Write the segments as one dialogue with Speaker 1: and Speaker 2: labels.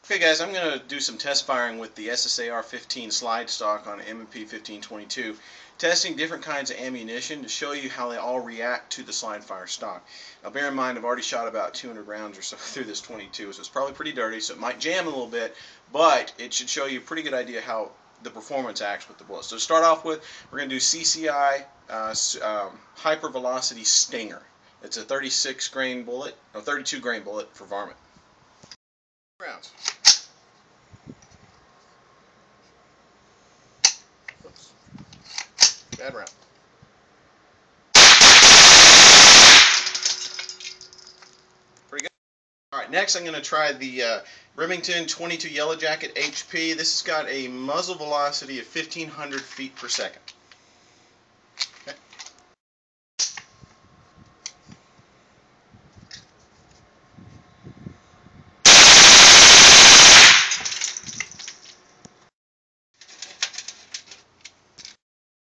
Speaker 1: Okay guys, I'm going to do some test firing with the SSAR 15 slide stock on M&P 1522, testing different kinds of ammunition to show you how they all react to the slide fire stock. Now bear in mind I've already shot about 200 rounds or so through this 22, so it's probably pretty dirty, so it might jam a little bit, but it should show you a pretty good idea how the performance acts with the bullets. So to start off with, we're going to do Cci Hypervelocity Stinger. It's a 36 grain bullet, no 32 grain bullet for varmint. Rounds. Oops. Bad round. Pretty good. Alright, next I'm going to try the Remington 22 Yellowjacket HP. This has got a muzzle velocity of 1,500 feet per second. Okay.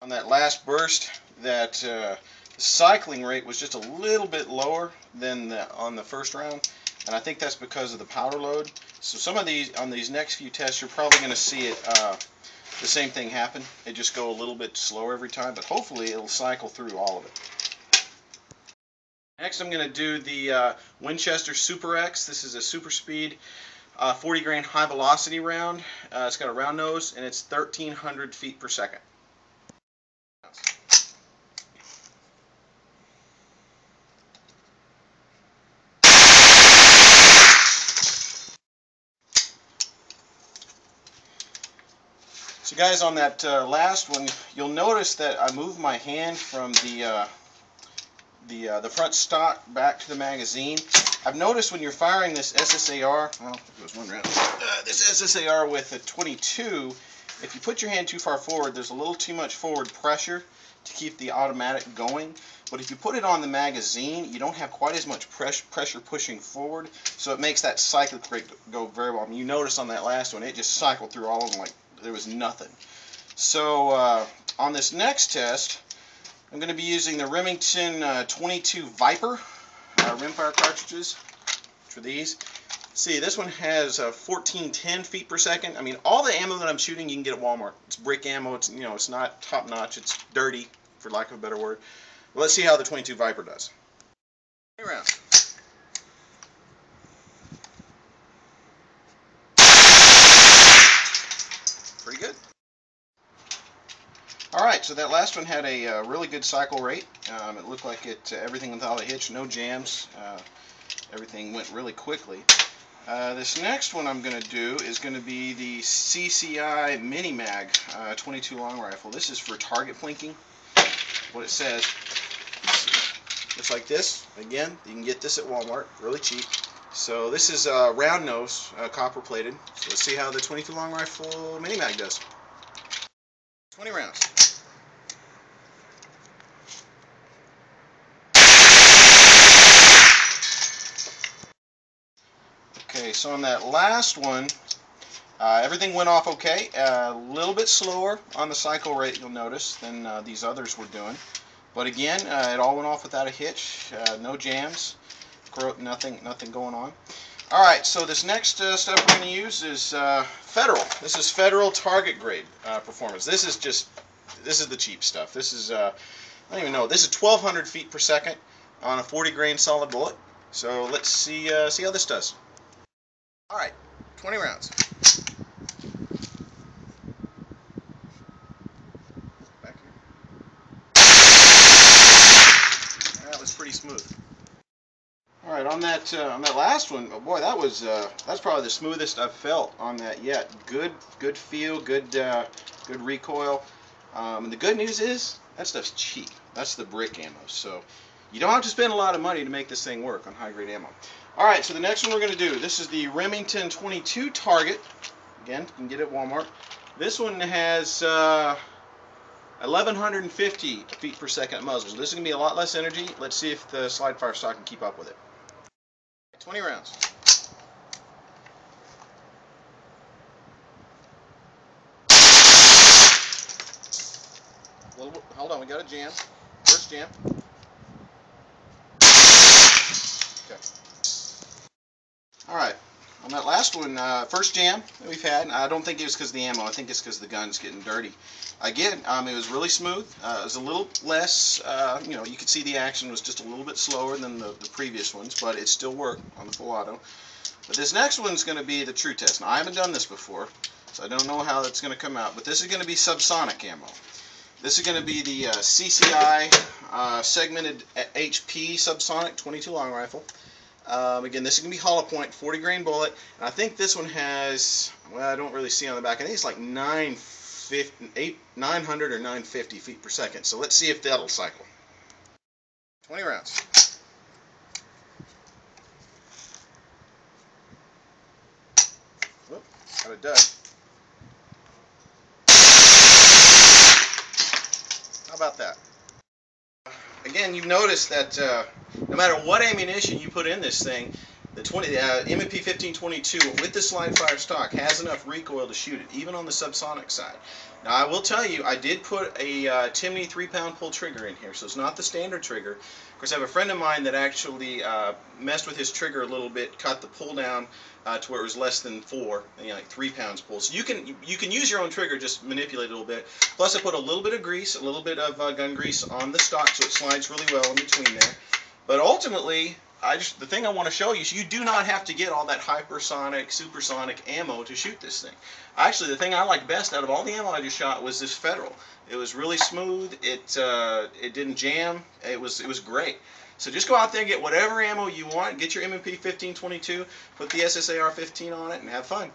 Speaker 1: On that last burst, that cycling rate was just a little bit lower than on the first round, and I think that's because of the powder load. So some of these, on these next few tests, you're probably going to see it the same thing happen. It just go a little bit slower every time, but hopefully it'll cycle through all of it. Next I'm going to do the Winchester Super X. This is a super speed 40 grain high velocity round. It's got a round nose and it's 1,300 feet per second. So guys, on that last one, you'll notice that I moved my hand from the front stock back to the magazine. I've noticed when you're firing this SSAR, well, it was one round, this SSAR with a 22, if you put your hand too far forward, there's a little too much forward pressure to keep the automatic going. But if you put it on the magazine, you don't have quite as much pressure pushing forward, so it makes that cyclic rate go very well. I mean, you notice on that last one, it just cycled through all of them like there was nothing. So on this next test, I'm going to be using the Remington 22 Viper Rimfire cartridges for these. See, this one has 1410 feet per second. I mean, all the ammo that I'm shooting you can get at Walmart. It's brick ammo. It's, you know, it's not top notch. It's dirty, for lack of a better word. Well, let's see how the 22 Viper does. 3 rounds. Pretty good. Alright, so that last one had a really good cycle rate. It looked like everything without a hitch, no jams. Everything went really quickly. This next one I'm going to do is going to be the Cci Mini Mag 22 long rifle. This is for target plinking. What it says, looks like this. Again, you can get this at Walmart, really cheap. So this is round nose, copper plated. So let's see how the 22 long rifle Mini Mag does. 20 rounds. Okay, so on that last one, everything went off okay. A little bit slower on the cycle rate, you'll notice, than these others were doing. But again, it all went off without a hitch, no jams, nothing going on. Alright, so this next stuff we're going to use is Federal. This is Federal target grade performance. This is the cheap stuff. This is, I don't even know, this is 1,200 feet per second on a 40 grain solid bullet. So let's see how this does. Alright, 20 rounds. Back here. That was pretty smooth. Alright, on that last one, oh boy, that's probably the smoothest I've felt on that yet. Good feel, good recoil. And the good news is that stuff's cheap. That's the brick ammo. So you don't have to spend a lot of money to make this thing work on high grade ammo. Alright, so the next one we're going to do, this is the Remington 22 Target. Again, you can get it at Walmart. This one has 1,150 feet per second muzzle. So this is going to be a lot less energy. Let's see if the slide fire stock can keep up with it. 20 rounds. Hold on, we got a jam. First jam. Okay. Alright, On that last one, first jam that we've had, I don't think it was because of the ammo. I think it's because the gun's getting dirty. Again, it was really smooth. It was a little less, you know, you could see the action was just a little bit slower than the previous ones, but it still worked on the full auto. But this next one's going to be the true test. Now, I haven't done this before, so I don't know how it's going to come out, but this is going to be subsonic ammo. This is going to be the Cci segmented HP subsonic 22 long rifle. Again, this is going to be hollow point, 40 grain bullet. And I think this one has, well, I don't really see on the back. I think it's like 900 or 950 feet per second. So let's see if that'll cycle. 20 rounds. Whoop, got a dud. How about that? Again, you've noticed that no matter what ammunition you put in this thing, the M&P 1522 with the slide fire stock has enough recoil to shoot it, even on the subsonic side. Now, I will tell you, I did put a Timney 3-pound pull trigger in here, so it's not the standard trigger. Of course, I have a friend of mine that actually messed with his trigger a little bit, cut the pull down to where it was less than 4, you know, like 3 pounds pull. So you can use your own trigger, just manipulate it a little bit. Plus, I put a little bit of grease, a little bit of gun grease on the stock, so it slides really well in between there. But ultimately, the thing I want to show you is you do not have to get all that hypersonic, supersonic ammo to shoot this thing. Actually, the thing I liked best out of all the ammo I just shot was this Federal. It was really smooth. It didn't jam. It was great. So just go out there and get whatever ammo you want. Get your M&P 1522, put the SSAR 15 on it, and have fun.